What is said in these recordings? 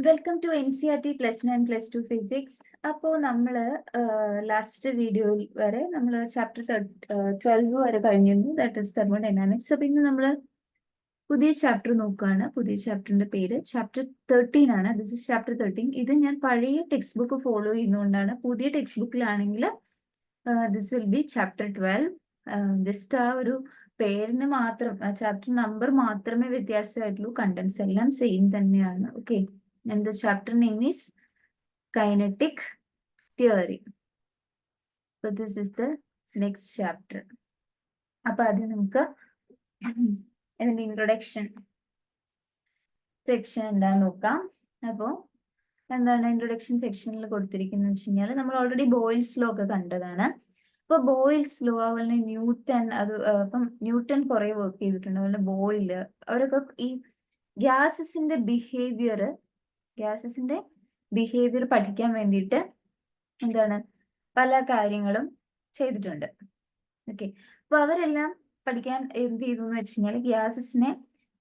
Welcome to NCERT +1 and +2 physics. അപ്പോൾ നമ്മൾ last വീഡിയോയിൽ വരെ നമ്മൾ ചാപ്റ്റർ 12 വരെ കഴിഞ്ഞിരുന്നു, ദാറ്റ് ഇസ് തെർമോഡൈനാമിക്സ്. അപ്പോൾ ഇന്ന് നമ്മൾ പുതിയ ചാപ്റ്റർ നോക്കുകയാണ്. പുതിയ ചാപ്റ്ററിന്റെ പേര് ചാപ്റ്റർ 13 ആണ്. This is chapter 13. ഇത് ഞാൻ പഴയ ടെക്സ്റ്റ് ബുക്ക് ഫോളോ ചെയ്യുന്നതുകൊണ്ടാണ്. പുതിയ ടെക്സ്റ്റ് ബുക്കിലാണെങ്കിൽ this will be chapter 12. Just ആ ഒരു പേരിന് മാത്രം, ചാപ്റ്റർ നമ്പർ മാത്രമേ വ്യത്യാസമായിട്ടുള്ളൂ. കണ്ടന്റ്സ് എല്ലാം സെയിം തന്നെയാണ്. Okay. And the chapter name is kinetic theory. So this is the next chapter. അപ്പോൾ അത് നമുക്ക് ഇതിന്റെ ഇൻട്രൊഡക്ഷൻ സെക്ഷൻ എന്താന്ന് നോക്കാം. അപ്പോൾ എന്താണ് ഇൻട്രൊഡക്ഷൻ സെക്ഷനിൽ കൊടുത്തിരിക്കുന്നത് വെച്ച് കഴിഞ്ഞാൽ നമ്മൾ ഓൾറെഡി ബോയിൽസ് ലോ ഒക്കെ കണ്ടതാണ്. അപ്പോൾ ബോയിൽസ് ലോ, അതുപോലെ ന്യൂട്ടൺ, അത് അപ്പം ന്യൂട്ടൺ കുറെ വർക്ക് ചെയ്തിട്ടുണ്ട്. അതുപോലെ ബോയിൽ, അവരൊക്കെ ഈ ഗ്യാസസിന്റെ ബിഹേവിയർ പഠിക്കാൻ വേണ്ടിയിട്ട് എന്താണ് പല കാര്യങ്ങളും ചെയ്തിട്ടുണ്ട്. ഓക്കെ. അപ്പൊ അവരെല്ലാം പഠിക്കാൻ എന്ത് ചെയ്തു എന്ന് വെച്ച് കഴിഞ്ഞാൽ ഗ്യാസസിനെ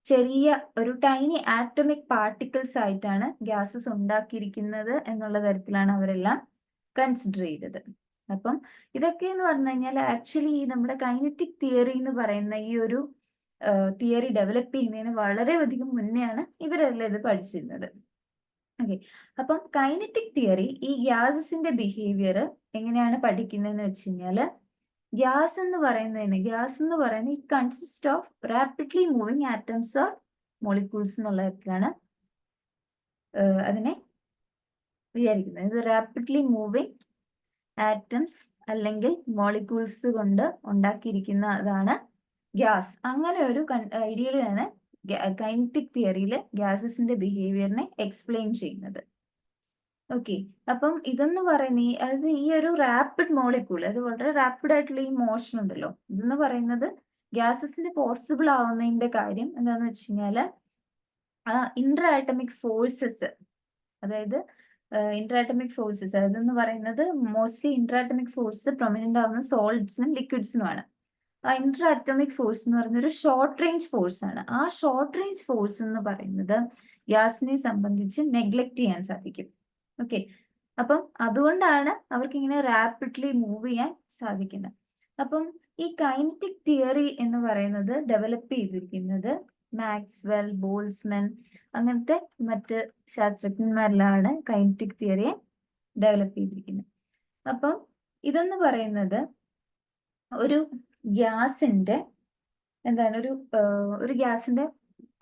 ചെറിയ ഒരു ടൈനി ആറ്റോമിക് പാർട്ടിക്കിൾസ് ആയിട്ടാണ് ഗ്യാസസ് ഉണ്ടാക്കിയിരിക്കുന്നത് എന്നുള്ള തരത്തിലാണ് അവരെല്ലാം കൺസിഡർ ചെയ്തത്. അപ്പം ഇതൊക്കെ എന്ന് പറഞ്ഞു കഴിഞ്ഞാൽ ആക്ച്വലി നമ്മുടെ കൈനറ്റിക് തിയറി എന്ന് പറയുന്ന ഈ ഒരു തിയറി ഡെവലപ്പ് ചെയ്യുന്നതിന് വളരെയധികം മുന്നെയാണ് ഇവരെല്ലാം ഇത് പഠിച്ചിരുന്നത്. ഓക്കെ. അപ്പം കൈനറ്റിക് തിയറി ഈ ഗ്യാസസിന്റെ ബിഹേവിയർ എങ്ങനെയാണ് പഠിക്കുന്നതെന്ന് വെച്ച് കഴിഞ്ഞാല് ഗ്യാസ് എന്ന് പറയുന്നത് it consist of rapidly moving atoms or molecules എന്നുള്ള തരത്തിലാണ് അതിനെ വിചാരിക്കുന്നത്. ഇത് റാപ്പിഡ്ലി മൂവിങ് ആറ്റംസ് അല്ലെങ്കിൽ മോളിക്യൂൾസ് കൊണ്ട് ഉണ്ടാക്കിയിരിക്കുന്നതാണ് ഗ്യാസ്. അങ്ങനെ ഒരു ഐഡിയയിലാണ് കൈനറ്റിക് തിയറിയിൽ ഗ്യാസസിന്റെ ബിഹേവിയറിനെ എക്സ്പ്ലെയിൻ ചെയ്യുന്നത്. ഓക്കെ. അപ്പം ഇതെന്ന് പറയുന്നത് അതായത് ഈ ഒരു റാപ്പിഡ് മോളിക്യൂൾ, അത് വളരെ റാപ്പിഡ് ആയിട്ടുള്ള ഈ മോഷൻ ഉണ്ടല്ലോ, ഇതെന്ന് പറയുന്നത് ഗ്യാസസിന് പോസിബിൾ ആവുന്നതിന്റെ കാര്യം എന്താന്ന് വെച്ച് കഴിഞ്ഞാല് ഇന്റർ ആറ്റമിക് ഫോഴ്സസ്, അതായത് അതെന്ന് പറയുന്നത് mostly Inter atomic force prominent ആവുന്ന സോളിഡ്സിനും ലിക്വിഡ്സിനുമാണ്. ആ ഇന്റർ ആറ്റോമിക് ഫോഴ്സ് എന്ന് പറയുന്ന ഒരു ഷോർട്ട് റേഞ്ച് ഫോഴ്സ് ആണ്. ആ ഷോർട്ട് റേഞ്ച് ഫോഴ്സ് എന്ന് പറയുന്നത് ഗ്യാസിനെ സംബന്ധിച്ച് നെഗ്ലക്ട് ചെയ്യാൻ സാധിക്കും. ഓക്കെ. അപ്പം അതുകൊണ്ടാണ് അവർക്ക് ഇങ്ങനെ റാപ്പിഡ്ലി മൂവ് ചെയ്യാൻ സാധിക്കുന്നത്. അപ്പം ഈ കൈനറ്റിക് തിയറി എന്ന് പറയുന്നത് ഡെവലപ്പ് ചെയ്തിരിക്കുന്നത് മാക്സ്വെൽ, ബോൾസ്മാൻ അങ്ങനത്തെ മറ്റ് ശാസ്ത്രജ്ഞന്മാരിലാണ് കൈനറ്റിക് തിയറിയെ ഡെവലപ്പ് ചെയ്തിരിക്കുന്നത്. അപ്പം ഇതെന്ന് പറയുന്നത് ഒരു ഗ്യാസിന്റെ ഒരു ഗ്യാസിന്റെ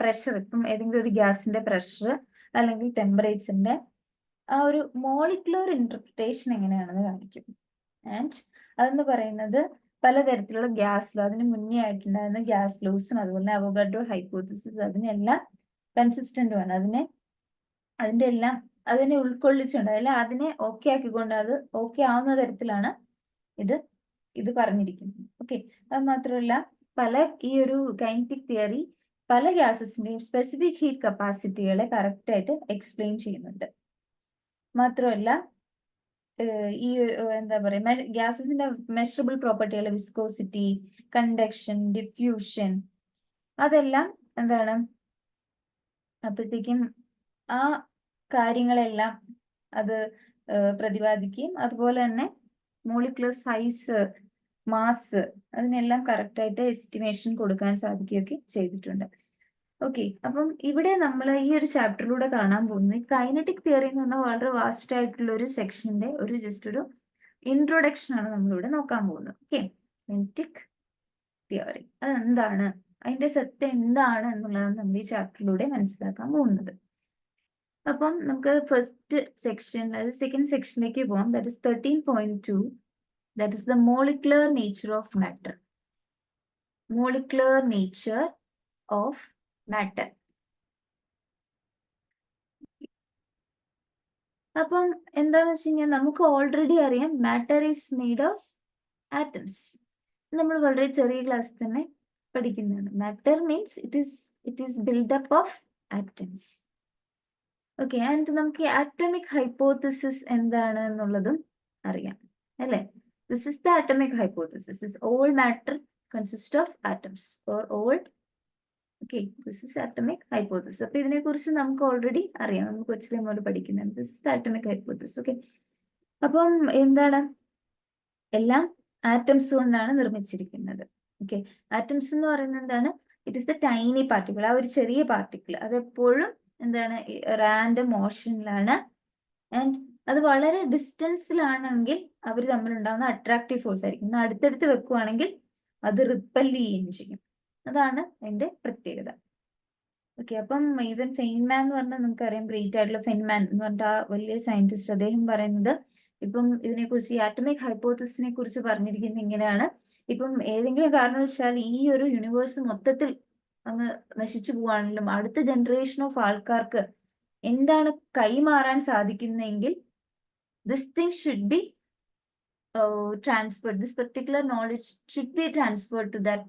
പ്രഷർ, ഇപ്പം ഏതെങ്കിലും ഒരു ഗ്യാസിന്റെ പ്രഷർ അല്ലെങ്കിൽ ടെമ്പറേച്ചറിന്റെ ആ ഒരു മോളിക്കുലർ ഇന്റർപ്രിട്ടേഷൻ എങ്ങനെയാണെന്ന് കാണിക്കും. ആൻഡ് അതെന്ന് പറയുന്നത് പലതരത്തിലുള്ള ഗ്യാസ് ലോ, അതിന് മുന്നേ ആയിട്ടുണ്ടായിരുന്ന ഗ്യാസ് ലോസും അതുപോലെ അവോഗാഡ്രോ ഹൈപ്പോത്തസിസ് അതിനെല്ലാം കൺസിസ്റ്റന്റുമാണ്. അതിനെ ഉൾക്കൊള്ളിച്ചുകൊണ്ട് അതിനെ ഓക്കെ ആക്കിക്കൊണ്ട് അത് ഓക്കെ ആവുന്ന തരത്തിലാണ് ഇത് പറഞ്ഞിരിക്കുന്നത്. ഓക്കെ. അത് മാത്രമല്ല ഈ ഒരു കൈനറ്റിക് തിയറി പല ഗ്യാസസിന്റെയും സ്പെസിഫിക് ഹീറ്റ് കപ്പാസിറ്റികളെ കറക്റ്റ് ആയിട്ട് എക്സ്പ്ലെയിൻ ചെയ്യുന്നുണ്ട്. മാത്രമല്ല ഈ ഗ്യാസസിന്റെ മെഷറബിൾ പ്രോപ്പർട്ടികൾ, വിസ്കോസിറ്റി, കണ്ടക്ഷൻ, ഡിഫ്യൂഷൻ, അതെല്ലാം അപ്പോഴത്തേക്കും ആ കാര്യങ്ങളെല്ലാം അത് പ്രതിപാദിക്കുകയും അതുപോലെ തന്നെ മോളിക്കുലർ സൈസ്, മാസ്, അതിനെല്ലാം കറക്റ്റ് ആയിട്ട് എസ്റ്റിമേഷൻ കൊടുക്കാൻ സാധിക്കുകയൊക്കെ ചെയ്തിട്ടുണ്ട്. ഓക്കെ. അപ്പം ഇവിടെ നമ്മൾ ഈ ഒരു ചാപ്റ്ററിലൂടെ കാണാൻ പോകുന്നത് കൈനറ്റിക് തിയറി എന്ന് പറഞ്ഞാൽ വളരെ വാസ്റ്റ് ആയിട്ടുള്ള ഒരു സെക്ഷന്റെ ജസ്റ്റ് ഒരു ഇൻട്രൊഡക്ഷൻ ആണ് നമ്മളിവിടെ നോക്കാൻ പോകുന്നത്. ഓക്കെ. കൈനറ്റിക് തിയറി അതെന്താണ്, അതിന്റെ സത്യം എന്താണ് എന്നുള്ളതാണ് നമ്മൾ ഈ ചാപ്റ്ററിലൂടെ മനസ്സിലാക്കാൻ പോകുന്നത്. അപ്പം നമുക്ക് ഫസ്റ്റ് സെക്ഷൻ, അതായത് സെക്കൻഡ് സെക്ഷനിലേക്ക് പോകാം. That is 13.2. That is the molecular nature of matter. Molecular nature of matter. അപ്പം എന്താന്ന് വെച്ച് കഴിഞ്ഞാൽ നമുക്ക് ഓൾറെഡി അറിയാം matter is made of atoms. നമ്മൾ വളരെ ചെറിയ ക്ലാസ്സിൽ തന്നെ പഠിക്കുന്നതാണ്. Matter means it is build up of atoms. Okay. And നമുക്ക് ആറ്റോമിക് ഹൈപ്പോത്തസിസ് എന്താണ് എന്നുള്ളതും അറിയാം, അല്ലേ? This is the atomic hypothesis. Is all matter consists of atoms, or all okay, this is atomic hypothesis. അപ്പൊ ഇതിനെ കുറിച്ച് നമുക്ക് ഓൾറെഡി അറിയാം, നമ്മൾ കൊച്ചിലെ മുതൽ പഠിക്കുന്നുണ്ട്. This is atomic hypothesis. Okay, അപ്പം എന്താണ്, എല്ലാം ആറ്റംസ് കൊണ്ടാണ് നിർമ്മിച്ചിരിക്കുന്നത്. ഓക്കെ, ആറ്റംസ് എന്ന് പറയുന്നത് എന്താണ്, it is the tiny particle, ആ ഒരു ചെറിയ പാർട്ടിക്കിൾ അതെപ്പോഴും എന്താണ് റാൻഡം മോഷനിലാണ്. ആൻഡ് അത് വളരെ ഡിസ്റ്റൻസിലാണെങ്കിൽ അവർ തമ്മിലുണ്ടാകുന്ന അട്രാക്റ്റീവ് ഫോഴ്സ് ആയിരിക്കും. അടുത്തടുത്ത് വെക്കുവാണെങ്കിൽ അത് റിപ്പൽ ചെയ്യുകയും ചെയ്യും. അതാണ് അതിന്റെ പ്രത്യേകത. ഓക്കെ, അപ്പം ഈവൻ ഫെയ്ൻമാൻ എന്ന് പറഞ്ഞാൽ നമുക്കറിയാം, ഗ്രേറ്റ് ആയിട്ടുള്ള ഫെയ്ൻമാൻ എന്ന് പറഞ്ഞിട്ട് ആ വലിയ സയന്റിസ്റ്റ്, അദ്ദേഹം പറയുന്നത് ഇപ്പം ഇതിനെക്കുറിച്ച്, ഈ ആറ്റമിക് ഹൈപ്പോത്തസിസിനെ കുറിച്ച് പറഞ്ഞിരിക്കുന്നത് ഇങ്ങനെയാണ്. ഇപ്പം ഏതെങ്കിലും കാരണവശാൽ ഈ ഒരു യൂണിവേഴ്സ് മൊത്തത്തിൽ അങ്ങ് നശിച്ചു പോവാണെങ്കിലും അടുത്ത ജനറേഷൻ ഓഫ് ആൾക്കാർക്ക് എന്താണ് കൈമാറാൻ സാധിക്കുന്നതെങ്കിൽ this thing should be transferred, this particular knowledge should be transferred to that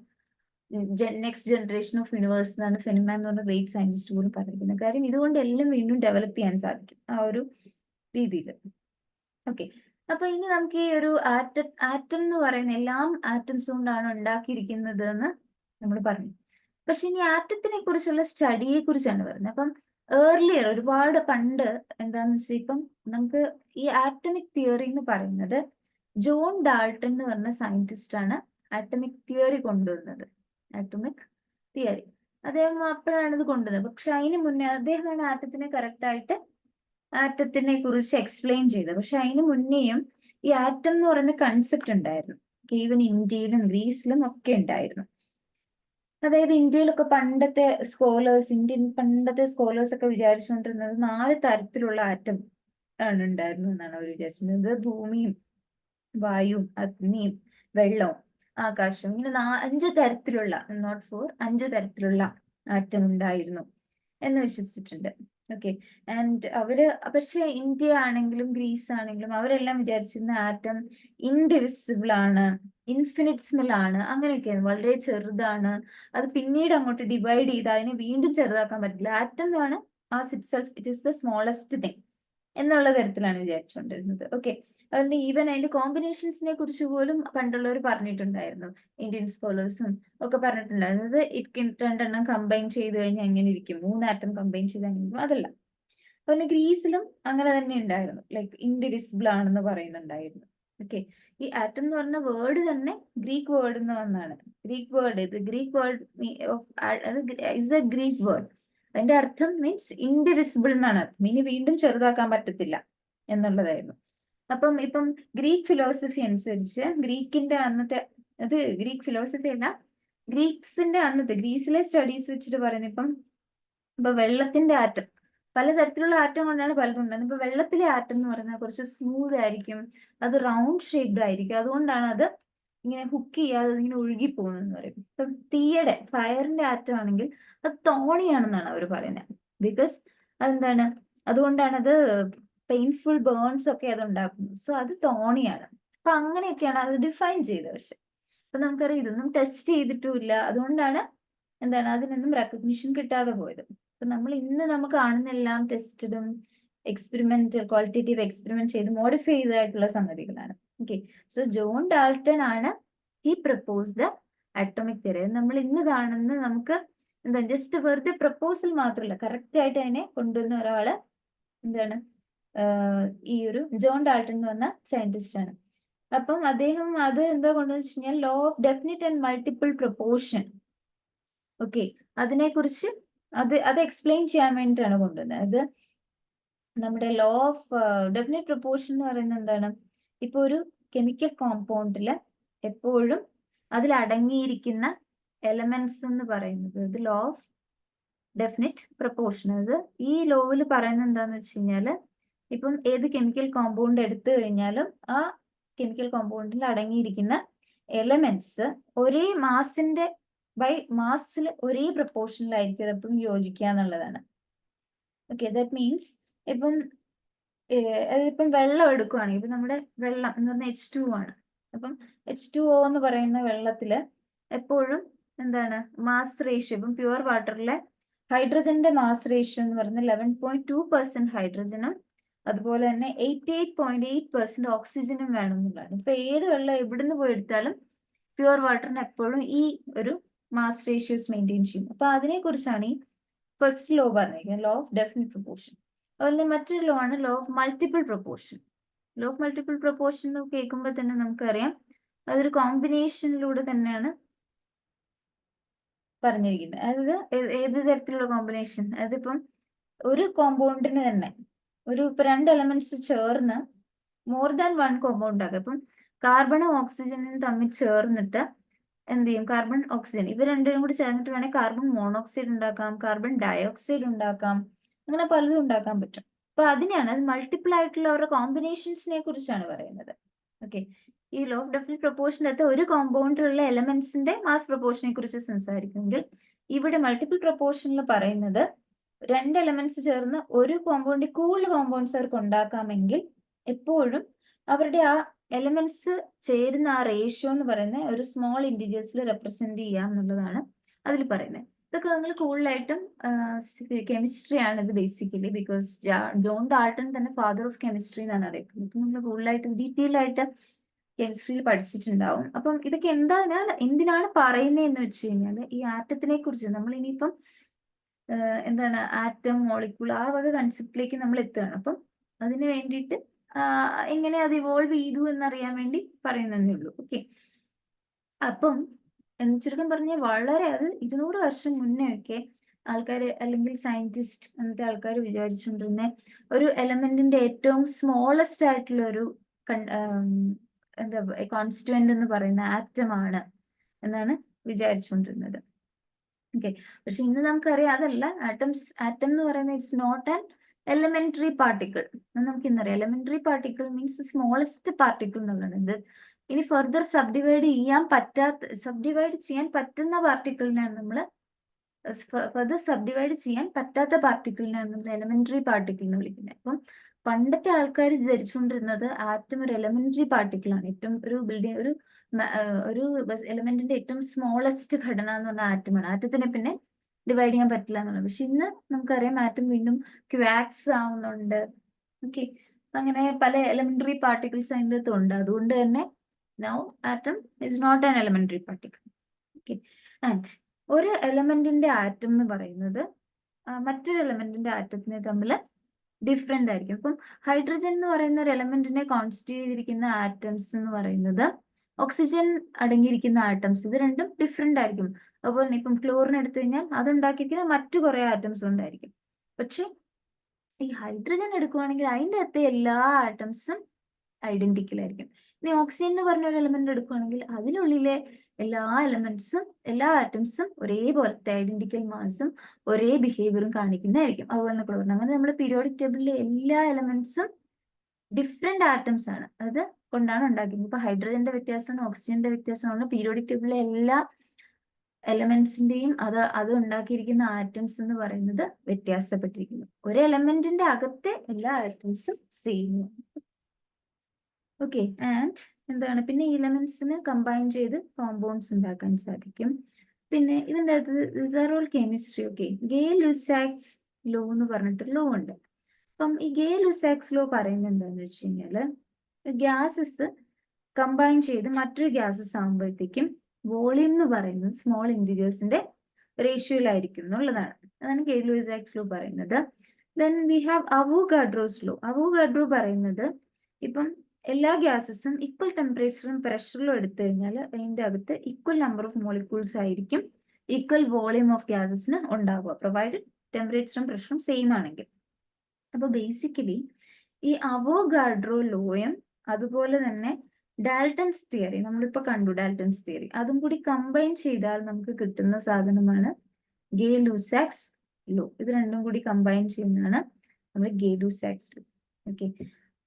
next generation of universe എന്നാണ് ഫെയ്ൻമാൻ എന്ന് പറഞ്ഞ ഗ്രേറ്റ് സയന്റിസ്റ്റ് പോലും പറഞ്ഞിരിക്കുന്നത്. കാര്യം ഇതുകൊണ്ട് എല്ലാം വീണ്ടും ഡെവലപ്പ് ചെയ്യാൻ സാധിക്കും ആ ഒരു രീതിയിൽ. ഓക്കെ, അപ്പൊ ഇനി നമുക്ക് ഈ ഒരു ആറ്റം എന്ന് പറയുന്ന എല്ലാം ആറ്റംസ് കൊണ്ടാണ് ഉണ്ടാക്കിയിരിക്കുന്നത് എന്ന് നമ്മൾ പറഞ്ഞു. പക്ഷെ ഇനി ആറ്റത്തിനെ കുറിച്ചുള്ള സ്റ്റഡിയെ കുറിച്ചാണ് പറയുന്നത്. അപ്പം ഏർലിയർ, ഒരുപാട് പണ്ട് എന്താന്ന് വെച്ചാൽ, ഇപ്പം നമുക്ക് ഈ ആറ്റമിക് തിയറി എന്ന് പറയുന്നത് ജോൺ ഡാൾട്ടൺ എന്ന് പറഞ്ഞ സയന്റിസ്റ്റ് ആണ് ആറ്റമിക് തിയറി കൊണ്ടുവന്നത്. ആറ്റമിക് തിയറി അദ്ദേഹം അപ്പോഴാണ് ഇത് കൊണ്ടുവന്നത്. പക്ഷെ അതിന് മുന്നേ അദ്ദേഹമാണ് ആറ്റത്തിനെ കറക്റ്റ് ആയിട്ട് ആറ്റത്തിനെ കുറിച്ച് എക്സ്പ്ലെയിൻ ചെയ്തത്. പക്ഷെ അതിന് മുന്നേയും ഈ ആറ്റം എന്ന് പറയുന്ന കൺസെപ്റ്റ് ഉണ്ടായിരുന്നു. ഈവൻ ഇന്ത്യയിലും ഗ്രീസിലും ഒക്കെ ഉണ്ടായിരുന്നു. അതായത് ഇന്ത്യയിലൊക്കെ പണ്ടത്തെ പണ്ടത്തെ സ്കോളേഴ്സ് ഒക്കെ വിചാരിച്ചുകൊണ്ടിരുന്നത് 4 തരത്തിലുള്ള ആറ്റം ആണ് ഉണ്ടായിരുന്നു എന്നാണ് അവർ വിചാരിച്ചിരുന്നത്. ഭൂമിയും വായുവും അഗ്നിയും വെള്ളവും ആകാശവും, ഇങ്ങനെ 5 തരത്തിലുള്ള, നോട്ട് 4, 5 തരത്തിലുള്ള ആറ്റം ഉണ്ടായിരുന്നു എന്ന് വിശ്വസിച്ചിട്ടുണ്ട്. ഓക്കെ, ആൻഡ് പക്ഷെ ഇന്ത്യ ആണെങ്കിലും ഗ്രീസ് ആണെങ്കിലും അവരെല്ലാം വിചാരിച്ചിരുന്ന ആറ്റം ഇൻഡിവിസിബിൾ ആണ്, ഇൻഫിനിറ്റ്സിമൽ ആണ്, അങ്ങനെയൊക്കെയാണ്, വളരെ ചെറുതാണ്, അത് പിന്നീട് അങ്ങോട്ട് ഡിവൈഡ് ചെയ്ത് അതിനെ വീണ്ടും ചെറുതാക്കാൻ പറ്റില്ല, ആറ്റം ആണ് as it self it is the smallest thing എന്നുള്ള തരത്തിലാണ് വിചാരിച്ചുകൊണ്ടിരുന്നത്. ഓക്കെ, അതുകൊണ്ട് ഈവൻ അതിന്റെ കോമ്പിനേഷൻസിനെ കുറിച്ച് പോലും പണ്ടുള്ളവർ പറഞ്ഞിട്ടുണ്ടായിരുന്നു. ഇന്ത്യൻ സ്കോളേഴ്സും ഒക്കെ പറഞ്ഞിട്ടുണ്ടായിരുന്നത് ഇറ്റ് 2 കമ്പൈൻ ചെയ്ത് കഴിഞ്ഞാൽ എങ്ങനെ ഇരിക്കും, 3 ആറ്റം കമ്പൈൻ ചെയ്ത് എങ്ങനെ, അതല്ല. അതുപോലെ ഗ്രീസിലും അങ്ങനെ തന്നെ ഉണ്ടായിരുന്നു, ലൈക്ക് ഇൻഡിവിസിബിൾ ആണെന്ന് പറയുന്നുണ്ടായിരുന്നു. ഓക്കെ, ഈ ആറ്റം എന്ന് പറഞ്ഞ വേർഡ് തന്നെ ഗ്രീക്ക് വേർഡ് എന്ന് വന്നാണ്. ഗ്രീക്ക് വേർഡ്, ഇത് Greek word is A Greek word. അതിന്റെ അർത്ഥം മീൻസ് ഇൻഡിവിസിബിൾ എന്നാണ് അർത്ഥം, ഇനി വീണ്ടും ചെറുതാക്കാൻ പറ്റത്തില്ല എന്നുള്ളതായിരുന്നു. അപ്പം ഇപ്പം ഗ്രീക്ക് ഫിലോസഫി അനുസരിച്ച് ഗ്രീക്കിന്റെ അന്നത്തെ, അത് ഗ്രീക്ക് ഫിലോസഫി അല്ല, ഗ്രീസിലെ സ്റ്റഡീസ് വെച്ചിട്ട് പറയുന്നത്, ഇപ്പൊ വെള്ളത്തിന്റെ ആറ്റം, പലതരത്തിലുള്ള ആറ്റം കൊണ്ടാണ് പലതും ഉണ്ടാകുന്നത്. ഇപ്പൊ വെള്ളത്തിലെ ആറ്റം എന്ന് പറയുന്നത് കുറച്ച് സ്മൂത്ത് ആയിരിക്കും, അത് റൗണ്ട് ഷേപ്ഡ് ആയിരിക്കും, അതുകൊണ്ടാണ് അത് ഇങ്ങനെ ഹുക്ക് ചെയ്യാതെ ഇങ്ങനെ ഒഴുകി പോകുന്നതെന്ന് പറയും. ഇപ്പൊ ഫയറിന്റെ ആറ്റം ആണെങ്കിൽ അത് തോണിയാണെന്നാണ് അവർ പറയുന്നത്. ബിക്കോസ് അതെന്താണ്, അതുകൊണ്ടാണ് അത് പെയിൻഫുൾ ബേൺസ് ഒക്കെ അത് ഉണ്ടാക്കുന്നത്. സോ അത് തോണിയാണ്. അപ്പൊ അങ്ങനെയൊക്കെയാണ് അത് ഡിഫൈൻ ചെയ്തത്. പക്ഷെ അപ്പൊ നമുക്കറിയാം ഇതൊന്നും ടെസ്റ്റ് ചെയ്തിട്ടുമില്ല, അതുകൊണ്ടാണ് എന്താണ് അതിനൊന്നും റെക്കഗ്നിഷൻ കിട്ടാതെ പോയത്. അപ്പൊ നമ്മൾ കാണുന്ന എല്ലാം ടെസ്റ്റഡും എക്സ്പെരിമെന്റൽ ക്വാളിറ്റേറ്റീവ് എക്സ്പെരിമെന്റ് ചെയ്ത് മോഡിഫൈ ചെയ്തതായിട്ടുള്ള സംഗതികളാണ്. ഓക്കെ, സോ ജോൺ ഡാൾട്ടൺ ആണ് he propose the atomic theory. നമ്മൾ ഇന്ന് കാണുന്ന നമുക്ക് എന്താ ജസ്റ്റ് വെറുതെ പ്രപ്പോസൽ മാത്രമല്ല, കറക്റ്റ് ആയിട്ട് അതിനെ കൊണ്ടുവന്ന ഒരാള് എന്താണ് ഈ ഒരു ജോൺ ഡാൾട്ടൺ എന്ന് പറഞ്ഞ സയന്റിസ്റ്റ് ആണ്. അപ്പം അദ്ദേഹം അത് എന്താ കൊണ്ടുവന്ന് വെച്ച് കഴിഞ്ഞാൽ law of definite and multiple proportion. Okay, അതിനെക്കുറിച്ച് അത് എക്സ്പ്ലെയിൻ ചെയ്യാൻ വേണ്ടിയിട്ടാണ് കൊണ്ടുവന്നത്. അത് നമ്മുടെ ലോ ഓഫ് ഡെഫിനിറ്റ് പ്രൊപ്പോർഷൻ എന്ന് പറയുന്നത് എന്താണ്, ഇപ്പൊ ഒരു കെമിക്കൽ കോമ്പൗണ്ടില് എപ്പോഴും അതിൽ അടങ്ങിയിരിക്കുന്ന എലമെന്റ്സ് എന്ന് പറയുന്നത് ഇത് ലോ ഓഫ് ഡെഫിനിറ്റ് പ്രൊപ്പോർഷൻ. അത് ഈ ലോയിൽ പറയുന്നത് എന്താന്ന് വെച്ച് കഴിഞ്ഞാല്, ഇപ്പം ഏത് കെമിക്കൽ കോമ്പൗണ്ട് എടുത്തു കഴിഞ്ഞാലും ആ കെമിക്കൽ കോമ്പൗണ്ടിൽ അടങ്ങിയിരിക്കുന്ന എലമെന്റ്സ് ഒരേ മാസിൽ ഒരേ പ്രൊപ്പോർഷനിലായിരിക്കും അതെപ്പം യോജിക്കുക എന്നുള്ളതാണ്. ഓക്കെ, ദാറ്റ് മീൻസ് ഇപ്പം വെള്ളം എടുക്കുവാണെങ്കിൽ, ഇപ്പൊ നമ്മുടെ വെള്ളം എന്ന് പറഞ്ഞാൽ H2O ആണ്. അപ്പം H2O എന്ന് പറയുന്ന വെള്ളത്തില് എപ്പോഴും എന്താണ് മാസ് റേഷ്യോ, ഇപ്പം പ്യുവർ വാട്ടറിലെ ഹൈഡ്രജന്റെ മാസ് റേഷ്യോ എന്ന് പറയുന്നത് 11.2% ഹൈഡ്രജനും അതുപോലെ തന്നെ 88.8% ഓക്സിജനും വേണം എന്നുള്ളതാണ്. ഇപ്പൊ ഏത് വെള്ളം എവിടുന്ന് പോയി എടുത്താലും പ്യുവർ വാട്ടറിന് എപ്പോഴും ഈ ഒരു മാസ് റേഷ്യോസ് മെയിൻറ്റെയിൻ ചെയ്യും. അപ്പൊ അതിനെ കുറിച്ചാണ് ഈ ഫസ്റ്റ് ലോ പറഞ്ഞിരിക്കുന്നത്, ലോ ഓഫ് ഡെഫിനിറ്റ് പ്രൊപ്പോർഷൻ. അതുപോലെ മറ്റൊരു ലോ ആണ് law of multiple proportion. Law of multiple proportion എന്ന് കേൾക്കുമ്പോൾ തന്നെ നമുക്കറിയാം അതൊരു കോമ്പിനേഷനിലൂടെ തന്നെയാണ് പറഞ്ഞിരിക്കുന്നത്. അതായത് ഏത് തരത്തിലുള്ള കോമ്പിനേഷൻ, അതിപ്പം ഒരു കോമ്പൗണ്ടിന് തന്നെ ഇപ്പൊ 2 എലമെന്റ്സ് ചേർന്ന് മോർ ദാൻ 1 കോമ്പൗണ്ട് ആകും. ഇപ്പം കാർബണും ഓക്സിജനും തമ്മിൽ ചേർന്നിട്ട് എന്ത് ചെയ്യും, കാർബൺ ഓക്സിജൻ ഇവർ രണ്ടുപേരും കൂടി ചേർന്നിട്ട് വേണേൽ കാർബൺ മോണോക്സൈഡ് ഉണ്ടാക്കാം, കാർബൺ ഡയോക്സൈഡ് ഉണ്ടാക്കാം, അങ്ങനെ പലതും ഉണ്ടാക്കാൻ പറ്റും. അപ്പൊ അതിനെയാണ്, അത് മൾട്ടിപ്പിൾ ആയിട്ടുള്ള ഓരോ കോമ്പിനേഷൻസിനെ കുറിച്ചാണ് പറയുന്നത്. ഓക്കെ, ഈ ലോ ഓഫ് ഡെഫിനിറ്റ് പ്രൊപ്പോർഷനകത്ത് ഒരു കോമ്പൗണ്ടിലുള്ള എലമെന്റ്സിന്റെ മാസ് പ്രൊപ്പോർഷനെ കുറിച്ച് സംസാരിക്കുമെങ്കിൽ ഇവിടെ മൾട്ടിപ്പിൾ പ്രൊപ്പോർഷനിൽ പറയുന്നത് 2 എലമെന്റ്സ് ചേർന്ന് ഒരു കോമ്പൗണ്ടിൽ കൂടുതൽ കോമ്പൗണ്ട്സ് അവർക്ക് ഉണ്ടാക്കാമെങ്കിൽ എപ്പോഴും അവരുടെ ആ എലമെന്റ്സ് ചേരുന്ന ആ റേഷ്യോ എന്ന് പറയുന്നത് ഒരു സ്മോൾ ഇൻഡിജേഴ്സിൽ റെപ്രസെന്റ് ചെയ്യാം എന്നുള്ളതാണ് അതിൽ പറയുന്നത്. ഇതൊക്കെ നിങ്ങൾ കൂടുതലായിട്ടും കെമിസ്ട്രി ആണ് ഇത് ബേസിക്കലി, ബിക്കോസ് ജോൺ ഡാൾട്ടൺ തന്നെ ഫാദർ ഓഫ് കെമിസ്ട്രി എന്നാണ് അറിയപ്പെടുന്നത്. നിങ്ങൾ കൂടുതലായിട്ട് ഡീറ്റെയിൽ ആയിട്ട് കെമിസ്ട്രിയിൽ പഠിച്ചിട്ടുണ്ടാവും. അപ്പം ഇതൊക്കെ എന്തിനാണ് പറയുന്നത് എന്ന് വെച്ച് കഴിഞ്ഞാൽ ഈ ആറ്റത്തിനെ കുറിച്ച് നമ്മൾ ഇനിയിപ്പം എന്താണ് ആറ്റം, മോളിക്യൂൾ, ആ വക കൺസെപ്റ്റിലേക്ക് നമ്മൾ എത്തുകയാണ്. അപ്പം അതിന് വേണ്ടിയിട്ട് എങ്ങനെ അത് ഇവോൾവ് ചെയ്തു എന്നറിയാൻ വേണ്ടി പറയുന്നതേ ഉള്ളൂ. ഓക്കെ, അപ്പം ചുരുക്കം പറഞ്ഞാൽ വളരെ അത് 200 വർഷം മുന്നേ ഒക്കെ ആൾക്കാർ അല്ലെങ്കിൽ സയന്റിസ്റ്റ് അങ്ങനത്തെ ആൾക്കാർ വിചാരിച്ചുകൊണ്ടിരുന്ന ഒരു എലമെന്റിന്റെ ഏറ്റവും സ്മോളസ്റ്റ് ആയിട്ടുള്ള ഒരു എന്താ കോൺസ്റ്റുവന്റ് എന്ന് പറയുന്ന ആറ്റമാണ് എന്നാണ് വിചാരിച്ചുകൊണ്ടിരുന്നത്. ഓക്കെ, പക്ഷെ ഇന്ന് നമുക്കറിയാം അതല്ല. ആറ്റം എന്ന് പറയുന്നത് it's not an elementary particle. നമുക്ക് ഇന്നറിയാം elementary particle means smallest particle എന്നുള്ളത്. ഇനി ഫർദർ സബ്ഡിവൈഡ് ചെയ്യാൻ പറ്റുന്ന പാർട്ടിക്കിളിനാണ് നമ്മൾ ഫർദർ സബ്ഡിവൈഡ് ചെയ്യാൻ പറ്റാത്ത പാർട്ടിക്കിളിനാണ് നമ്മൾ എലിമെന്ററി പാർട്ടിക്കിൾ എന്ന് വിളിക്കുന്നത്. അപ്പം പണ്ടത്തെ ആൾക്കാർ ധരിച്ചുകൊണ്ടിരുന്നത് ആറ്റം ഒരു എലിമെന്ററി പാർട്ടിക്കിൾ ആണ്, ഏറ്റവും ഒരു എലിമെന്റിന്റെ ഏറ്റവും സ്മോളസ്റ്റ് ഘടന എന്ന് പറഞ്ഞാൽ ആറ്റമാണ്. ആറ്റത്തിനെ പിന്നെ ഡിവൈഡ് ചെയ്യാൻ പറ്റില്ല എന്നുള്ളത്. പക്ഷെ ഇന്ന് നമുക്കറിയാം ആറ്റം വീണ്ടും ക്വാക്സ് ആവുന്നുണ്ട്. ഓക്കെ, അങ്ങനെ പല എലിമെന്ററി പാർട്ടിക്കിൾസ് അതിൻ്റെ അകത്തുണ്ട്. അതുകൊണ്ട് തന്നെ now atom is not an elementary particle. Okay, and ഒരു എലമെന്റിന്റെ ആറ്റം എന്ന് പറയുന്നത് മറ്റൊരു എലമെന്റിന്റെ ആറ്റത്തിനെ തമ്മിൽ ഡിഫറെന്റ് ആയിരിക്കും. ഇപ്പം ഹൈഡ്രജൻ എന്ന് പറയുന്ന ഒരു എലമെന്റിനെ കോൺസ്റ്റിറ്റ്യൂട്ട് ചെയ്തിരിക്കുന്ന ആറ്റംസ് എന്ന് പറയുന്നത് ഓക്സിജൻ അടങ്ങിയിരിക്കുന്ന ആറ്റംസ്, ഇത് രണ്ടും ഡിഫറെന്റ് ആയിരിക്കും. അതുപോലെ ഇപ്പം ക്ലോറിൻ എടുത്തു കഴിഞ്ഞാൽ അതുണ്ടാക്കിയിരിക്കുന്ന മറ്റു കുറെ ആറ്റംസ് ഉണ്ടായിരിക്കും. പക്ഷെ ഈ ഹൈഡ്രജൻ എടുക്കുവാണെങ്കിൽ അതിൻ്റെ അകത്തെ എല്ലാ ആറ്റംസും ഐഡന്റിക്കൽ ആയിരിക്കും. ഇനി ഓക്സിജൻ എന്ന് പറഞ്ഞ ഒരു എലമെന്റ് എടുക്കുകയാണെങ്കിൽ അതിനുള്ളിലെ എല്ലാ ആറ്റംസും ഒരേപോലത്തെ ഐഡന്റിക്കൽ മാസും ഒരേ ബിഹേവിയറും കാണിക്കുന്നതായിരിക്കും. അതുപോലെ ക്ലോറിൻ, അങ്ങനെ നമ്മുടെ പീരിയോഡിക് ടേബിളിലെ എല്ലാ എലമെന്റ്സും ഡിഫറെന്റ് ആറ്റംസ് ആണ്, അത് കൊണ്ടാണ് ഉണ്ടാക്കുന്നത്. ഇപ്പൊ ഹൈഡ്രജന്റെ വ്യത്യാസമാണ്, ഓക്സിജന്റെ വ്യത്യാസമാണ്, പീരിയോഡിക് ടേബിളിലെ എല്ലാ എലമെന്റ്സിന്റെയും അത് ഉണ്ടാക്കിയിരിക്കുന്ന ആറ്റംസ് എന്ന് പറയുന്നത് വ്യത്യാസപ്പെട്ടിരിക്കുന്നു. ഒരു എലമെന്റിന്റെ അകത്തെ എല്ലാ ആറ്റംസും സെയിം. ഓക്കെ, ആൻഡ് എന്താണ് പിന്നെ എലമെന്റ്സിന് കമ്പൈൻ ചെയ്ത് കോമ്പൗണ്ട്സ് ഉണ്ടാക്കാൻ സാധിക്കും. പിന്നെ ഇതിൻ്റെ അകത്ത് കെമിസ്ട്രി. ഓക്കെ, ഗേ-ലുസാക്സ് ലോ എന്ന് പറഞ്ഞിട്ടൊരു ലോ ഉണ്ട്. അപ്പം ഈ ഗേ-ലുസാക്സ് ലോ പറയുന്നത് എന്താണെന്ന് വെച്ച് കഴിഞ്ഞാല് ഗ്യാസസ് കമ്പൈൻ ചെയ്ത് മറ്റൊരു ഗ്യാസസ് ആകുമ്പോഴത്തേക്കും വോളിയം എന്ന് പറയുന്നത് സ്മോൾ ഇൻഡിജേഴ്സിന്റെ റേഷ്യോയിലായിരിക്കും എന്നുള്ളതാണ്. അതാണ് ഗേ-ലുസാക്സ് ലോ പറയുന്നത്. Then we have Avogadro's law. Avogadro പറയുന്നത് ഇപ്പം എല്ലാ ഗ്യാസസും ഈക്വൽ ടെമ്പറേച്ചറും പ്രഷറിലും എടുത്തു കഴിഞ്ഞാൽ അതിൻ്റെ അകത്ത് ഈക്വൽ നമ്പർ ഓഫ് മോളിക്യൂൾസ് ആയിരിക്കും ഈക്വൽ വോളിയം ഓഫ് ഗ്യാസസിന് ഉണ്ടാവുക, പ്രൊവൈഡഡ് ടെമ്പറേച്ചറും പ്രഷറും സെയിം ആണെങ്കിൽ. അപ്പൊ ബേസിക്കലി ഈ അവോഗാഡ്രോ ലോയും അതുപോലെ തന്നെ ഡാൽട്ടൺസ് തിയറി, നമ്മളിപ്പോ കണ്ടു ഡാൽട്ടൺസ് തിയറി, അതും കൂടി കമ്പൈൻ ചെയ്താൽ നമുക്ക് കിട്ടുന്ന സാധനമാണ് ഗേ-ലുസാക്സ് ലോ. ഇത് രണ്ടും കൂടി കമ്പൈൻ ചെയ്യുന്നതാണ് നമ്മൾ ഗേ-ലുസാക്സ് ലോ. ഓക്കെ,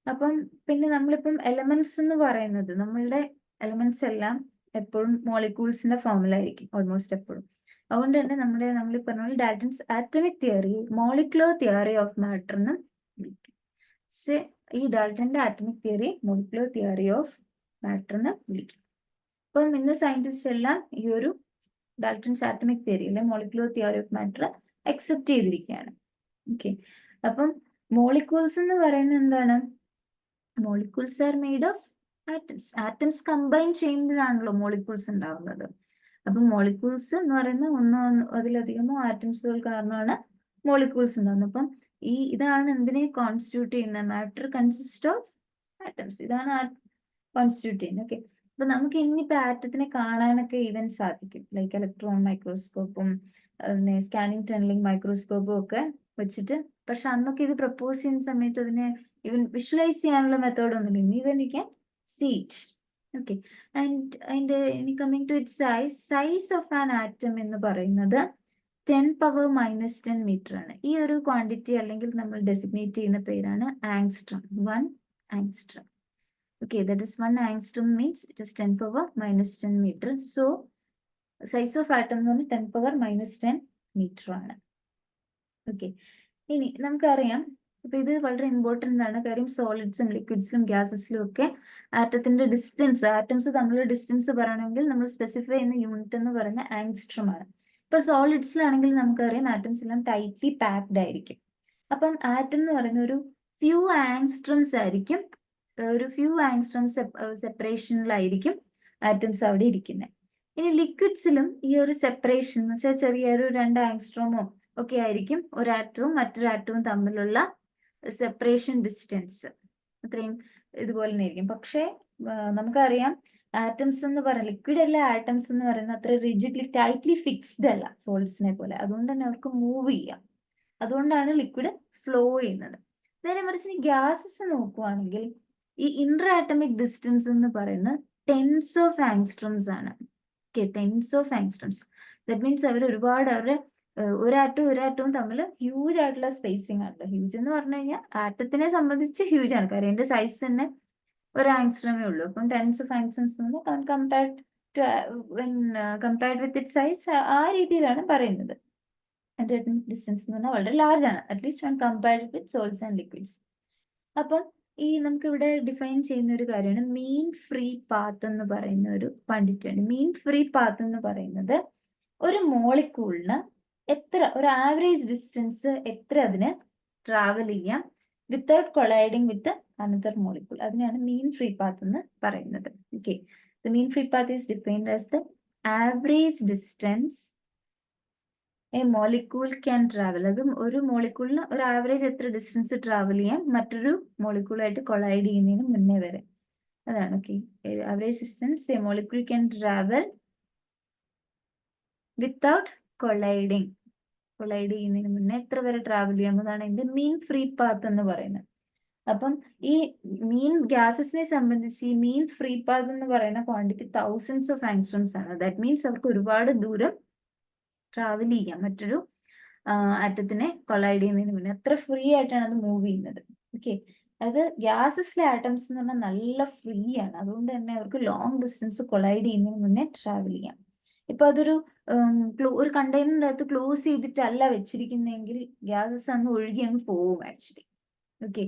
അപ്പം പിന്നെ നമ്മളിപ്പം എലമെന്റ്സ് എന്ന് പറയുന്നത് നമ്മളുടെ എലമെന്റ്സ് എല്ലാം എപ്പോഴും മോളിക്യൂൾസിന്റെ ഫോമിലായിരിക്കും ഓൾമോസ്റ്റ് എപ്പോഴും. അതുകൊണ്ട് തന്നെ നമ്മൾ പറഞ്ഞ പോലെ Dalton's atomic theory molecular theory of matter എന്ന് വിളിക്കും. ഈ ഡാൽട്ടന്റെ atomic theory molecular theory of matter എന്ന് വിളിക്കും. അപ്പം ഇന്ന് സയന്റിസ്റ്റ് എല്ലാം ഈ ഒരു ഡാൽട്ടൺസ് ആറ്റമിക് തിയറി അല്ലെ molecular theory of matter accept ചെയ്തിരിക്കുകയാണ്. ഓക്കെ, അപ്പം മോളിക്യൂൾസ് എന്ന് പറയുന്നത് എന്താണ്? Molecules are made of atoms. Atoms combine ചെയ്യുമ്പോഴാണല്ലോ മോളിക്യൂൾസ് ഉണ്ടാവുന്നത്. അപ്പൊ മോളിക്യൂൾസ് എന്ന് പറയുന്ന ഒന്നോ അതിലധികമോ ആറ്റംസുകൾ കാരണമാണ് മോളിക്യൂൾസ് ഉണ്ടാകുന്നത്. അപ്പം ഇതാണ് എന്തിനെ കോൺസ്റ്റിറ്റ്യൂട്ട് ചെയ്യുന്നത്? Matter consist of atoms. ഇതാണ് കോൺസ്റ്റിറ്റ്യൂട്ട് ചെയ്യുന്നത്. ഓക്കെ, അപ്പൊ നമുക്ക് ഇന്നിപ്പോ ആറ്റത്തിനെ കാണാനൊക്കെ ഈവൻ സാധിക്കും, ലൈക്ക് ഇലക്ട്രോൺ മൈക്രോസ്കോപ്പും സ്കാനിങ് ടണലിംഗ് മൈക്രോസ്കോപ്പും ഒക്കെ വെച്ചിട്ട്. പക്ഷെ അന്നൊക്കെ ഇത് പ്രപ്പോസ് ചെയ്യുന്ന സമയത്ത് അതിനെ ഈവൻ വിഷ്വലൈസ് ചെയ്യാനുള്ള മെത്തേഡ് ഒന്നുമില്ല. Even you can see it. Okay, and ഇനി coming to it size of an atom എന്ന് പറയുന്നത് 10⁻⁻10 മീറ്റർ ആണ്. ഈ ഒരു ക്വാണ്ടിറ്റി അല്ലെങ്കിൽ നമ്മൾ ഡെസിഗ്നേറ്റ് ചെയ്യുന്ന പേരാണ് angstrom. 1 angstrom. Okay, that is 1 angstrom means it is 10⁻⁻10 meter. So, size of atom എന്ന് പറഞ്ഞാൽ 10⁻⁻10 meter ആണ്. ഓക്കെ, ഇനി നമുക്കറിയാം, ഇപ്പൊ ഇത് വളരെ ഇമ്പോർട്ടൻ്റ് ആണ്. കാര്യം സോളിഡ്സും ലിക്വിഡ്സിലും ഗ്യാസസിലും ഒക്കെ ആറ്റത്തിന്റെ ഡിസ്റ്റൻസ്, ആറ്റംസ് തമ്മിലുള്ള ഡിസ്റ്റൻസ് പറയണമെങ്കിൽ നമ്മൾ സ്പെസിഫൈ ചെയ്യുന്ന യൂണിറ്റ് എന്ന് പറയുന്ന ആങ്സ്ട്രം ആണ്. ഇപ്പൊ സോളിഡ്സിലാണെങ്കിൽ നമുക്കറിയാം ആറ്റംസ് എല്ലാം ടൈറ്റ്ലി പാക്ഡ് ആയിരിക്കും. അപ്പം ആറ്റം എന്ന് പറയുന്ന ഒരു ഫ്യൂ ആങ്സ്ട്രംസ് ആയിരിക്കും, ഒരു ഫ്യൂ ആങ്സ്ട്രം സെപ്പറേഷനിലായിരിക്കും ആറ്റംസ് അവിടെ ഇരിക്കുന്നത്. ഇനി ലിക്വിഡ്സിലും ഈ ഒരു സെപ്പറേഷൻ എന്ന് വെച്ചാൽ ചെറിയൊരു 2 ആങ്സ്ട്രോമോ ഒക്കെ ആയിരിക്കും ഒരു ആറ്റവും മറ്റൊരു ആറ്റവും തമ്മിലുള്ള സെപ്പറേഷൻ ഡിസ്റ്റൻസ്. അത്രയും ഇതുപോലെ തന്നെ ആയിരിക്കും. പക്ഷേ നമുക്കറിയാം ആറ്റംസ് എന്ന് പറയുന്നത്, ലിക്വിഡ് അല്ല ആറ്റംസ് എന്ന് പറയുന്നത് അത്ര റിജിഡ്ലി ടൈറ്റ്ലി ഫിക്സ്ഡ് അല്ല സോളിഡ്സിനെ പോലെ. അതുകൊണ്ട് തന്നെ അവർക്ക് മൂവ് ചെയ്യാം. അതുകൊണ്ടാണ് ലിക്വിഡ് ഫ്ലോ ചെയ്യുന്നത്. നേരെ മറിച്ച് ഗ്യാസസ് നോക്കുവാണെങ്കിൽ ഈ ഇന്റർ ആറ്റമിക് ഡിസ്റ്റൻസ് എന്ന് പറയുന്നത് ടെൻസ് ഓഫ് ആങ്സ്ട്രംസ് ആണ്. Okay, tens of angstroms. That means അവർ ഒരുപാട് അവരുടെ ഒരാറ്റവും തമ്മിൽ ഹ്യൂജ് ആയിട്ടുള്ള സ്പേസിംഗ് ആണ്. ഹ്യൂജ് എന്ന് പറഞ്ഞു കഴിഞ്ഞാൽ ആറ്റത്തിനെ സംബന്ധിച്ച് ഹ്യൂജ് ആണ്. കാര്യം അതിന്റെ സൈസ് തന്നെ ഒരു ആങ്സ്ട്രമേ ഉള്ളൂ. അപ്പം tens of angstroms compared with it size ആ രീതിയിലാണ് പറയുന്നത്. ആറ്റമിക് ഡിസ്റ്റൻസ് എന്ന് പറഞ്ഞാൽ വളരെ ലാർജ് ആണ്, at least when compared with solids and liquids. അപ്പം നമുക്ക് ഇവിടെ ഡിഫൈൻ ചെയ്യുന്ന ഒരു കാര്യമാണ് മീൻ ഫ്രീ പാത്ത് എന്ന് പറയുന്ന ഒരു ക്വാണ്ടിറ്റി ആണ്. മീൻ ഫ്രീ പാത്ത് എന്ന് പറയുന്നത് ഒരു മോളിക്യൂളിന് ഒരു ആവറേജ് ഡിസ്റ്റൻസ് എത്ര അതിന് ട്രാവൽ ചെയ്യാം without colliding with another molecule. അതിനാണ് മീൻ ഫ്രീ പാത്ത് എന്ന് പറയുന്നത്. Okay, the mean free path is defined as the average distance A molecule can travel. അതും ഒരു മോളിക്യൂളിന് ഒരു ആവറേജ് എത്ര ഡിസ്റ്റൻസ് ട്രാവൽ ചെയ്യാം മറ്റൊരു മോളിക്യൂളായിട്ട് കൊളൈഡ് ചെയ്യുന്നതിന് മുന്നേ വരെ. അതാണ്. Okay, average distance A molecule can travel without collide ചെയ്യുന്നതിന് മുന്നേ എത്ര വരെ ട്രാവൽ ചെയ്യാം, അതാണ് ഇതിന്റെ മീൻ ഫ്രീ പാത്ത് എന്ന് പറയുന്നത്. അപ്പം ഈ ഗ്യാസസിനെ സംബന്ധിച്ച് ഈ മീൻ ഫ്രീ പാത്ത് എന്ന് പറയുന്ന ക്വാണ്ടിറ്റി തൗസൻഡ്സ് ഓഫ് ആങ്സ്ട്രംസ് ആണ്. ദാറ്റ് മീൻസ് അവർക്ക് ഒരുപാട് ദൂരം ട്രാവൽ ചെയ്യാം മറ്റൊരു ആറ്റത്തിനെ കൊളൈഡ് ചെയ്യുന്നതിന് മുന്നേ. അത്ര ഫ്രീ ആയിട്ടാണ് അത് മൂവ് ചെയ്യുന്നത്. ഓക്കെ, അത് ഗ്യാസസിലെ ആറ്റംസ് എന്ന് പറഞ്ഞാൽ നല്ല ഫ്രീ ആണ്. അതുകൊണ്ട് തന്നെ അവർക്ക് ലോങ് ഡിസ്റ്റൻസ് കൊളൈഡ് ചെയ്യുന്നതിന് മുന്നേ ട്രാവൽ ചെയ്യാം. ഇപ്പൊ അതൊരു ഒരു കണ്ടെയ്നറിന്റെ അകത്ത് ക്ലോസ് ചെയ്തിട്ടല്ല വെച്ചിരിക്കുന്നെങ്കിൽ ഗ്യാസസ് അങ്ങ് ഒഴുകി അങ്ങ് പോവും ആക്ച്വലി. ഓക്കെ,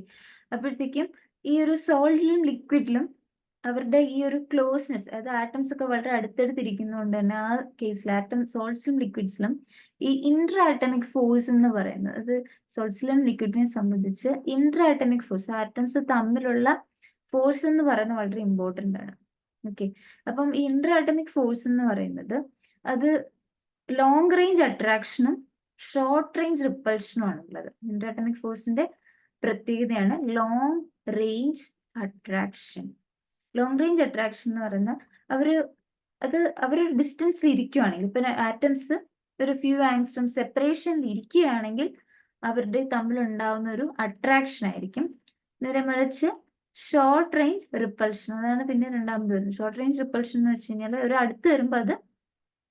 അപ്പോഴത്തേക്കും ഈ ഒരു സോളിഡിലും ലിക്വിഡിലും അവരുടെ ഈ ഒരു ക്ലോസ്നെസ്, അതായത് ആറ്റംസ് ഒക്കെ വളരെ അടുത്തടുത്തിരിക്കുന്നതുകൊണ്ട് തന്നെ ആ കേസിൽ സോൾട്സിലും ലിക്വിഡ്സിലും ഈ ഇന്റർ ആറ്റമിക് ഫോഴ്സ് എന്ന് പറയുന്നത്, അത് സോൾട്സിലും ലിക്വിഡിനെ സംബന്ധിച്ച് ഇന്റർ ആറ്റമിക് ഫോഴ്സ്, ആറ്റംസ് തമ്മിലുള്ള ഫോഴ്സ് എന്ന് പറയുന്നത് വളരെ ഇമ്പോർട്ടൻ്റ് ആണ്. ഓക്കെ, അപ്പം ഈ ഇന്റർ ആറ്റമിക് ഫോഴ്സ് എന്ന് പറയുന്നത് അത് ലോങ് റേഞ്ച് അട്രാക്ഷനും ഷോർട്ട് റേഞ്ച് റിപ്പൾഷനും ആണുള്ളത്. ഇന്റർ ആറ്റമിക് ഫോഴ്സിന്റെ പ്രത്യേകതയാണ് long range attraction. Long range attraction എന്ന് പറയുന്നത് അവരൊരു ഡിസ്റ്റൻസിൽ ഇരിക്കുകയാണെങ്കിൽ, ഇപ്പൊ ആറ്റംസ് ഒരു ഫ്യൂ ആങ്സ്ട്രം സെപ്പറേഷനിൽ ഇരിക്കുകയാണെങ്കിൽ അവരുടെ തമ്മിലുണ്ടാവുന്ന ഒരു അട്രാക്ഷൻ ആയിരിക്കും. നേരെ മറിച്ച് ഷോർട്ട് റേഞ്ച് റിപ്പൾഷൻ, അതാണ് പിന്നെ രണ്ടാമത് വരുന്നത്. ഷോർട്ട് റേഞ്ച് റിപ്പൾഷൻ എന്ന് വെച്ച് കഴിഞ്ഞാൽ ഒരു അടുത്ത് വരുമ്പോൾ അത്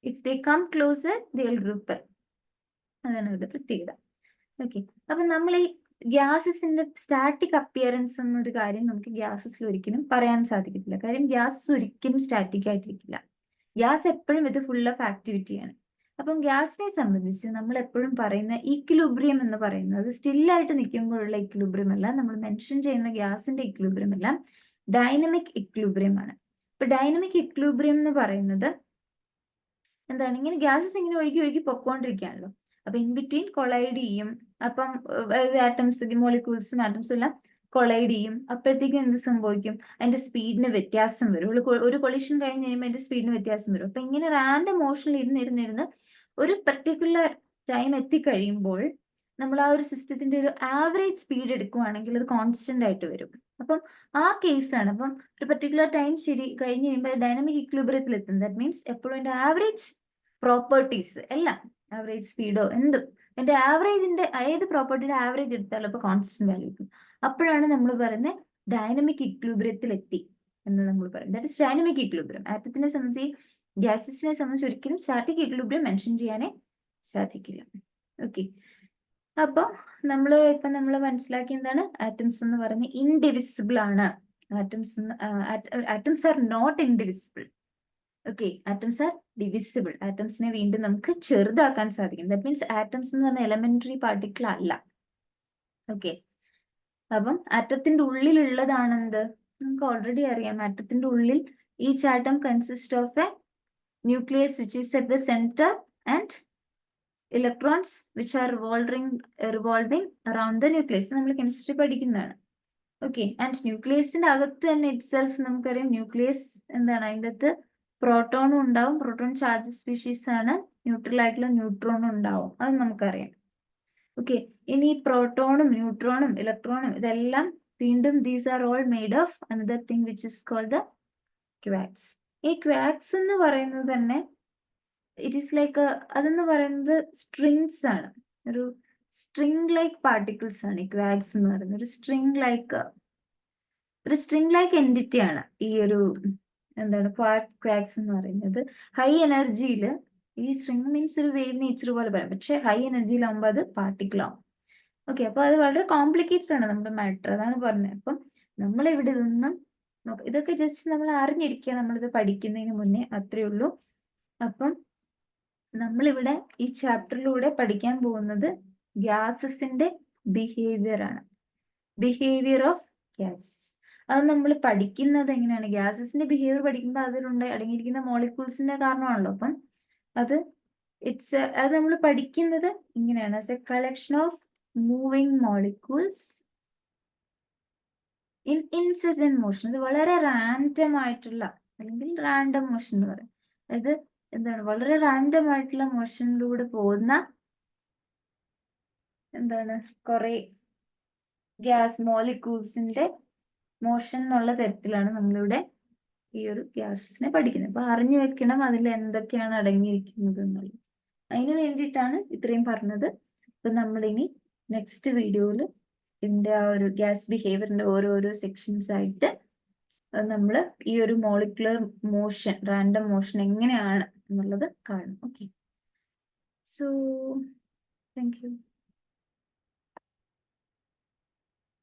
if they come closer they will repel. അതാണ് ഇവിടെ പ്രത്യേകത. ഓക്കെ, അപ്പൊ നമ്മൾ ഈ ഗ്യാസസിന്റെ സ്റ്റാറ്റിക് അപ്പിയറൻസ് എന്നൊരു കാര്യം നമുക്ക് ഗ്യാസസിൽ ഒരിക്കലും പറയാൻ സാധിക്കത്തില്ല. കാര്യം ഗ്യാസസ് ഒരിക്കലും സ്റ്റാറ്റിക് ആയിട്ടിരിക്കില്ല. ഗ്യാസ് എപ്പോഴും ഇത് ഫുൾ ഓഫ് ആക്ടിവിറ്റിയാണ്. അപ്പം ഗ്യാസിനെ സംബന്ധിച്ച് നമ്മൾ എപ്പോഴും പറയുന്ന ഈക്വിലിബ്രിയം എന്ന് പറയുന്നത് സ്റ്റില്ലായിട്ട് നിൽക്കുമ്പോഴുള്ള ഈക്വിലിബ്രിയം അല്ല. നമ്മൾ മെൻഷൻ ചെയ്യുന്ന ഗ്യാസിന്റെ ഈക്വിലിബ്രിയം എല്ലാം ഡൈനമിക് ഈക്വിലിബ്രിയം ആണ്. ഇപ്പൊ ഡൈനമിക് ഈക്വിലിബ്രിയം എന്ന് പറയുന്നത് എന്താണ്, ഇങ്ങനെ ഗ്യാസസ് ഇങ്ങനെ ഒഴുകി ഒഴുകി പൊക്കോണ്ടിരിക്കുകയാണല്ലോ. അപ്പൊ ഇൻ ബിറ്റ്വീൻ കൊളൈഡ് ചെയ്യും. അപ്പം ആറ്റംസ്, മോളിക്യൂൾസും ആറ്റംസും എല്ലാം കൊളൈഡ് ചെയ്യും. അപ്പോഴത്തേക്കും എന്ത് സംഭവിക്കും? അതിന്റെ സ്പീഡിന് വ്യത്യാസം വരും. ഒരു കൊളിഷൻ കഴിഞ്ഞ് കഴിയുമ്പോൾ അതിന്റെ സ്പീഡിന് വ്യത്യാസം വരും. അപ്പൊ ഇങ്ങനെ റാൻഡം മോഷനിൽ ഇരുന്നിരുന്നിരുന്ന് ഒരു പർട്ടിക്കുലർ ടൈം എത്തിക്കഴിയുമ്പോൾ നമ്മൾ ആ ഒരു സിസ്റ്റത്തിന്റെ ഒരു ആവറേജ് സ്പീഡ് എടുക്കുവാണെങ്കിൽ അത് കോൺസ്റ്റന്റ് ആയിട്ട് വരും. അപ്പം ആ കേസിലാണ്. അപ്പം ഒരു പർട്ടിക്കുലർ ടൈം ശരി കഴിഞ്ഞ് കഴിയുമ്പോൾ ഡൈനാമിക് ഇക്വിലിബ്രിയത്തിൽ എത്തും. ദാറ്റ് മീൻസ് എപ്പോഴും അതിന്റെ ആവറേജ് പ്രോപ്പർട്ടീസ് എല്ലാം, ആവറേജ് സ്പീഡോ എന്തും, എന്റെ ആവറേജിന്റെ ഏത് പ്രോപ്പർട്ടിയുടെ ആവറേജ് എടുത്താലും അപ്പൊ കോൺസ്റ്റന്റ് വാല്യൂ കിട്ടും. അപ്പോഴാണ് നമ്മൾ പറയുന്നത് ഡൈനാമിക് ഇക്വിലിബ്രിയത്തിൽ എത്തി എന്ന് നമ്മൾ പറയും. That is dynamic equilibrium. ആറ്റത്തിനെ സംബന്ധിച്ച് ഗ്യാസസിനെ സംബന്ധിച്ച് ഒരിക്കലും സ്റ്റാറ്റിക് ഇക്വിലിബ്രിയം മെൻഷൻ ചെയ്യാനേ സാധിക്കില്ല. ഓക്കെ, അപ്പൊ ഇപ്പൊ നമ്മൾ മനസ്സിലാക്കി എന്താണ് ആറ്റംസ് എന്ന് പറയുന്നത് ഇൻഡിവിസിബിൾ ആണ്. Atoms are not indivisible. Okay, atoms are divisible. ആറ്റംസിനെ വീണ്ടും നമുക്ക് ചെറുതാക്കാൻ സാധിക്കും. ദാറ്റ് മീൻസ് ആറ്റംസ് എന്ന് പറഞ്ഞ എലമെന്ററി പാർട്ടിക്കിൾ അല്ല. ഓക്കെ, അപ്പം ആറ്റത്തിന്റെ ഉള്ളിലുള്ളതാണെന്ത് നമുക്ക് ഓൾറെഡി അറിയാം. ആറ്റത്തിന്റെ ഉള്ളിൽ each atom consist of A nucleus which is at the centre and electrons which are revolving around the nucleus. നമ്മൾ കെമിസ്ട്രി പഠിക്കുന്നതാണ്. ഓക്കെ, ആൻഡ് ന്യൂക്ലിയസിന്റെ അകത്ത് തന്നെ ഇറ്റ്സെൽഫ് നമുക്കറിയാം ന്യൂക്ലിയസ് എന്താണ്, അതിൻ്റെ അകത്ത് പ്രോട്ടോണും ഉണ്ടാവും. പ്രോട്ടോൺ ചാർജ് സ്പീഷീസ് ആണ്. ന്യൂട്രൽ ആയിട്ടുള്ള ന്യൂട്രോണും ഉണ്ടാവും. അത് നമുക്കറിയാം. ഓക്കെ, ഇനി പ്രോട്ടോണും ന്യൂട്രോണും ഇലക്ട്രോണും ഇതെല്ലാം വീണ്ടും these are all made of another thing which is called the quarks. ഈ ക്വാക്സ് എന്ന് പറയുന്നത് തന്നെ ഇറ്റ് ഈസ് ലൈക്ക് അതെന്ന് പറയുന്നത് സ്ട്രിങ്സ് ആണ്. ഒരു സ്ട്രിങ് ലൈക്ക് പാർട്ടിക്കിൾസ് ആണ് ഈ ക്വാക്സ് എന്ന് പറയുന്നത്. ഒരു സ്ട്രിങ് ലൈക്ക് എൻറ്റിറ്റി ആണ് ഈ ഒരു എന്താണ് ക്വാക്സ് എന്ന് പറയുന്നത്. ഹൈ എനർജിയിൽ ഈ സ്ട്രിങ് മീൻസ് ഒരു വേവ് നേച്ചർ പോലെ പറയാം. പക്ഷെ ഹൈ എനർജിയിലാവുമ്പോൾ അത് പാർട്ടിക്കിൾ ആവും. ഓക്കെ, അപ്പൊ അത് വളരെ കോംപ്ലിക്കേറ്റഡ് ആണ് നമ്മുടെ മാറ്റർ. അതാണ് പറഞ്ഞത്. അപ്പം നമ്മളിവിടെ ഇതൊന്നും ഇതൊക്കെ ജസ്റ്റ് നമ്മൾ അറിഞ്ഞിരിക്കുക, നമ്മളിത് പഠിക്കുന്നതിന് മുന്നേ, അത്രയേ ഉള്ളൂ. അപ്പം നമ്മളിവിടെ ഈ ചാപ്റ്ററിലൂടെ പഠിക്കാൻ പോകുന്നത് ഗ്യാസസിന്റെ ബിഹേവിയർ ആണ്. Behaviour of gases. അത് നമ്മൾ പഠിക്കുന്നത് എങ്ങനെയാണ്? ഗ്യാസസിന്റെ ബിഹേവിയർ പഠിക്കുമ്പോൾ അതിലുണ്ട് അടങ്ങിയിരിക്കുന്ന മോളിക്യൂൾസിന്റെ കാരണമാണല്ലോ. അപ്പം അത് നമ്മൾ പഠിക്കുന്നത് ഇങ്ങനെയാണ്. As a collection of moving molecules in incessant motion. ഇത് വളരെ റാൻഡം ആയിട്ടുള്ള അല്ലെങ്കിൽ റാൻഡം മോഷൻ എന്ന് പറയും. അതായത് എന്താണ്, വളരെ റാൻഡം ആയിട്ടുള്ള മോഷനിലൂടെ പോകുന്ന എന്താണ് കുറെ ഗ്യാസ് മോളിക്യൂൾസിന്റെ മോഷൻ എന്നുള്ള തരത്തിലാണ് നമ്മളിവിടെ ഈ ഒരു ഗ്യാസിനെ പഠിക്കുന്നത്. അപ്പൊ അറിഞ്ഞു വെക്കണം അതിൽ എന്തൊക്കെയാണ് അടങ്ങിയിരിക്കുന്നത് എന്നുള്ളത്. അതിന് വേണ്ടിയിട്ടാണ് ഇത്രയും പറഞ്ഞത്. അപ്പൊ നമ്മളിനി നെക്സ്റ്റ് വീഡിയോയിൽ ഇതിന്റെ ആ ഒരു ഗ്യാസ് ബിഹേവിയറിന്റെ ഓരോരോ സെക്ഷൻസ് ആയിട്ട് നമ്മൾ ഈ ഒരു മോളിക്കുലർ മോഷൻ, റാൻഡം മോഷൻ എങ്ങനെയാണ് എന്നുള്ളത് കാണും. Okay, so thank you.